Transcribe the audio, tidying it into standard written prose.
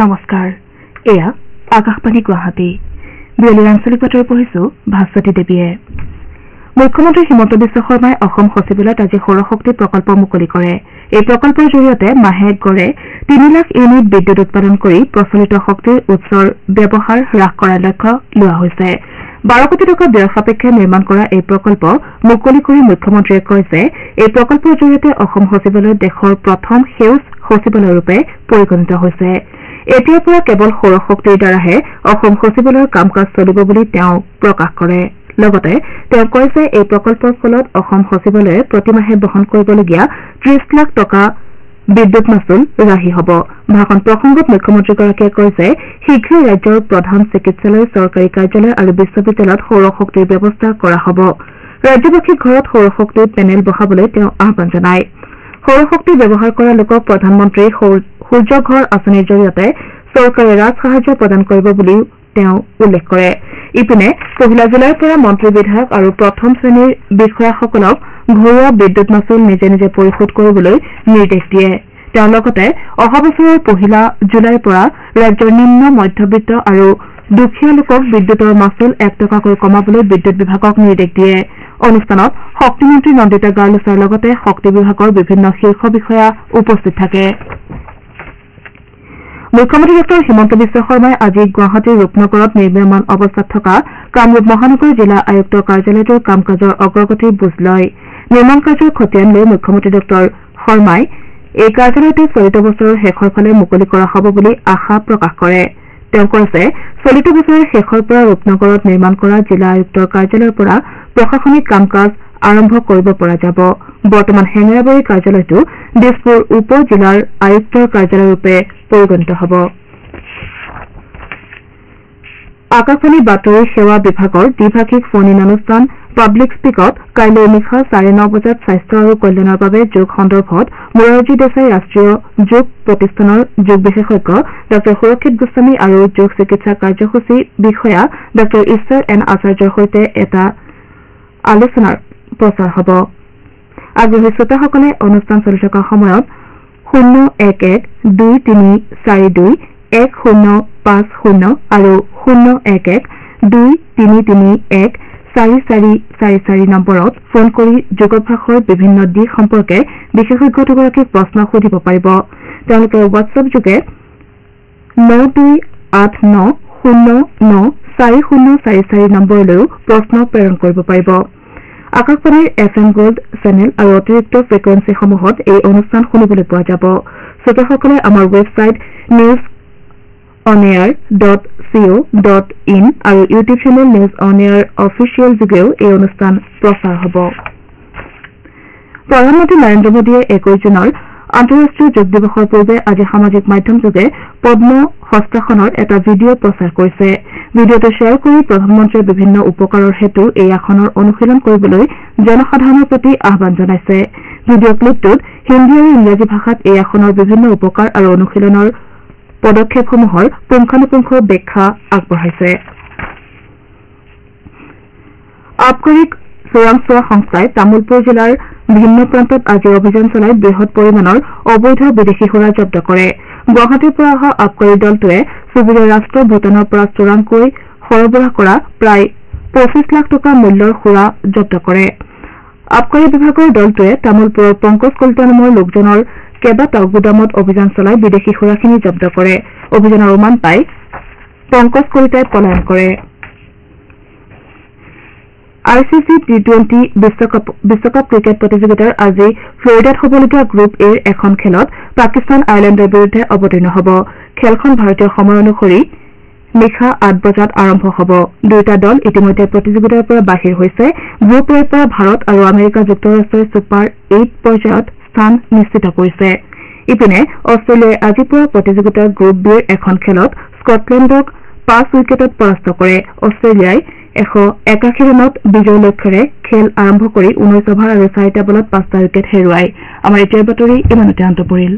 নমস্কাৰ এয়া আকাশবাণী গুৱাহাটী বিয়লি আঞ্চলিক বাতৰি পঢ়িছো ভাস্বতী দেৱীয়ে মুখ্যমন্ত্ৰী হিমন্ত বিশ্ব শৰ্মাই অসম সচিবালয়ত আজি সৌৰশক্তি প্ৰকল্প মুকলি কৰে এই প্ৰকল্পৰ জৰিয়তে মাহে গড়ে 3 লাখ ইউনিট বিদ্যুৎ উৎপাদন কৰি প্ৰচলিত শক্তিৰ উৎসৰ ব্যৱহাৰ হ্ৰাস কৰাৰ লক্ষ্য লোৱা হৈছে 12 কোটি টকা ব্যয় সাপেক্ষে নিৰ্মাণ কৰা এই প্ৰকল্প মুকলি কৰি মুখ্যমন্ত্ৰীয়ে কয় যে এই প্ৰকল্পৰ জৰিয়তে অসম সচিবালয় দেশৰ প্ৰথম সেউজ সচিবালয় ৰূপে পৰিগণিত হৈছে এতিয়াৰ পৰা কেৱল সৌৰশক্তিৰ দ্বাৰাহে অসম সচিবালয়ৰ কাম-কাজ চলিব বুলি তেওঁ প্ৰকাশ কৰে লগতে তেওঁ কয় যে এই প্ৰকল্পৰ ফলত অসম সচিবালয়ে প্ৰতিমাহে বহন কৰিবলগীয়া 30 লাখ টকা বিদ্যুৎ মাচুল ৰাহি হ'ব ভাষণ প্ৰসংগত মুখ্যমন্ত্ৰীগৰাকীয়ে কয় যে শীঘ্ৰেই ৰাজ্যৰ প্ৰধান চিকিৎসালয় চৰকাৰী কাৰ্যালয় আৰু বিশ্ববিদ্যালয়ত সৌৰশক্তিৰ ব্যৱস্থা কৰা হ'ব ৰাজ্যবাসীৰ ঘৰত সৌৰশক্তিৰ পেনেল বহাবলৈ তেওঁ আহ্বান জনায় সৌৰশক্তি ব্যৱহাৰ কৰা লোকক প্ৰধানমন্ত্ৰী সূৰ্য ঘৰ আঁচনিৰ জৰিয়তে চৰকাৰে ৰাজ সাহায্য প্ৰদান কৰিব বুলিও তেওঁ উল্লেখ কৰে ইপিনে 1 জুলাইৰ পৰা মন্ত্ৰী বিধায়ক আৰু প্ৰথম শ্ৰেণীৰ বিষয়াসকলক ঘৰুৱা বিদ্যুৎ মাচুল নিজে নিজে পৰিশোধ কৰিবলৈ নিৰ্দেশ দিয়ে তেওঁ লগতে অহা বছৰৰ 1 জুলাইৰ পৰা ৰাজ্যৰ নিম্ন মধ্যবিত্ত আৰু দুখীয়া লোকক বিদ্যুৎৰ মাচুল 1 টকাকৈ কমাবলৈ বিদ্যুৎ বিভাগক নিৰ্দেশ দিয়ে অনুষ্ঠানত শক্তিমন্ত্ৰী নন্দিতা গাৰ্লছৰ লগতে শক্তি বিভাগৰ বিভিন্ন শীৰ্ষ বিষয়া উপস্থিত থাকে মুখ্যমন্ত্ৰী ডঃ হিমন্ত বিশ্ব শৰ্মাই আজি গুৱাহাটীৰ ৰূপনগৰত নিৰ্মাণ অৱস্থাত থকা কামৰূপ মহানগৰ জিলা আয়ুক্তৰ কাৰ্যালয়টোৰ কাম-কাজৰ অগ্ৰগতিৰ বুজ লয় নিৰ্মাণ কাৰ্যৰ খতিয়ান লৈ মুখ্যমন্ত্ৰী ডঃ শৰ্মাই এই কাৰ্যালয়টো চলিত বছৰৰ শেষৰ ফালে মুকলি কৰা হ'ব বুলি আশা প্ৰকাশ কৰে তেওঁ কয় যে চলিত বছৰৰ শেষৰ পৰা ৰূপনগৰত নিৰ্মাণ কৰা জিলা আয়ুক্তৰ কাৰ্যালয়ৰ পৰা প্ৰশাসনিক কাম-কাজ আৰম্ভ কৰিব পৰা যাব বৰ্তমান হেঙেৰাবাৰী কাৰ্যালয়টো দিছপুৰ উপ জিলাৰ আয়ুক্তৰ কাৰ্যালয় ৰূপে পৰিগণিত হ'ব আকাশবাণী বাতৰি সেৱা বিভাগৰ দ্বিভাষিক ফোন-ইন অনুষ্ঠান পাব্লিক স্পিকত কাইলৈ নিশা 9:30 বজাত স্বাস্থ্য আৰু কল্যাণৰ বাবে যোগ সন্দৰ্ভত মোৰাৰজী দেশাই ৰাষ্ট্ৰীয় যোগ প্ৰতিষ্ঠানৰ যোগ বিশেষজ্ঞ ডঃ সুৰক্ষিত গোস্বামী আৰু যোগ চিকিৎসা কাৰ্যসূচী বিষয়া ডঃ ঈশ্বৰ এন আচাৰ্যৰ সৈতে এটা আলোচনাৰ প্ৰচাৰ হ'ব আগ্ৰহী শ্ৰোতাসকলে অনুষ্ঠান চলি থকা সময়ত 011-2342-1050 আৰু 011-2331-4444 নম্বৰত ফোন কৰি যোগাভ্যাসৰ বিভিন্ন দিশ সম্পৰ্কে বিশেষজ্ঞ দুগৰাকীক প্ৰশ্ন সুধিব পাৰিব তেওঁলোকে হোৱাটছএপ যোগে 9289094044 নম্বৰলৈও প্ৰশ্ন প্ৰেৰণ কৰিব পাৰিব আকাশবাণীৰ FM গোল্ড চেনেল আৰু অতিৰিক্ত ফ্ৰিকুৱেন্সিসমূহত এই অনুষ্ঠান শুনিবলৈ পোৱা যাব শ্ৰোতাসকলে আমাৰ ৱেবছাইট newsonair.co.in আৰু YouTube channel news on air official যোগেও এই অনুষ্ঠান প্ৰচাৰ হ'ব প্ৰধানমন্ত্ৰী নৰেন্দ্ৰ মোদীয়ে 21 জুনৰ আন্তঃৰাষ্ট্ৰীয় যোগ দিৱসৰ পূৰ্বে আজি সামাজিক মাধ্যম যোগে পদ্ম হস্তাখনৰ এটা ভিডিঅ' প্ৰচাৰ কৰিছে ভিডিঅ'টো শ্বেয়াৰ কৰি প্ৰধানমন্ত্ৰীয়ে বিভিন্ন উপকাৰৰ হেতু এই আসনৰ অনুশীলন কৰিবলৈ জনসাধাৰণৰ প্ৰতি আহ্বান জনাইছে ভিডিঅ' ক্লিপটোত হিন্দী আৰু ইংৰাজী ভাষাত এই আসনৰ বিভিন্ন উপকাৰ আৰু অনুশীলনৰ পদক্ষেপসমূহৰ পুংখানুপুংখ ব্যাখ্যা আগবঢ়াইছে আবকাৰী চোৰাংচোৱা সংস্থাই তামুলপুৰ জিলাৰ ভিন্ন প্ৰান্তত আজি অভিযান চলাই বৃহৎ পৰিমাণৰ অবৈধ বিদেশী সুৰা জব্দ কৰে গুৱাহাটীৰ পৰা অহা আবকাৰী দলটোৱে চুবুৰীয়া ৰাষ্ট্ৰ ভূটানৰ পৰা চোৰাংকৈ সৰবৰাহ কৰা প্ৰায় 25 লাখ টকা মূল্যৰ সুৰা জব্দ কৰে আবকাৰী বিভাগৰ দলটোৱে তামুলপুৰৰ পংকজ কলিতা নামৰ লোকজনৰ কেইবাটাও গুদামত অভিযান চলাই বিদেশী সুৰাখিনি জব্দ কৰে অভিযানৰ উমান পাই পংকজ কলিতাই পলায়ন কৰে ICC T20 বিশ্বকাপ ক্ৰিকেট প্ৰতিযোগিতাৰ আজি ফ্লৰিডাত হ'বলগীয়া গ্ৰুপ এৰ এখন খেলত পাকিস্তান আয়াৰলেণ্ডৰ বিৰুদ্ধে অৱতীৰ্ণ হ'ব খেলখন ভাৰতীয় সময় অনুসৰি নিশা 8 বজাত আৰম্ভ হ'ব দুটা দল ইতিমধ্যে প্ৰতিযোগিতাৰ পৰা বাহিৰ হৈছে গ্ৰুপ এৰ পৰা ভাৰত আৰু আমেৰিকা যুক্তৰাষ্ট্ৰৰ ছুপাৰ 8 পৰ্যায়ত স্থান নিশ্চিত কৰিছে ইপিনে অষ্ট্ৰেলিয়াই আজি পৰা প্ৰতিযোগিতাৰ গ্ৰুপ বিৰ এখন খেলত স্কটলেণ্ডক 5 উইকেটত পৰাস্ত কৰে অষ্ট্ৰেলিয়াই 181 ৰানত বিজয় লক্ষ্যৰে খেল আৰম্ভ কৰি 19 অভাৰ আৰু 4টা বলত 5টা উইকেট হেৰুৱায় আমাৰ এতিয়াৰ বাতৰি ইমানতে অন্ত পৰিল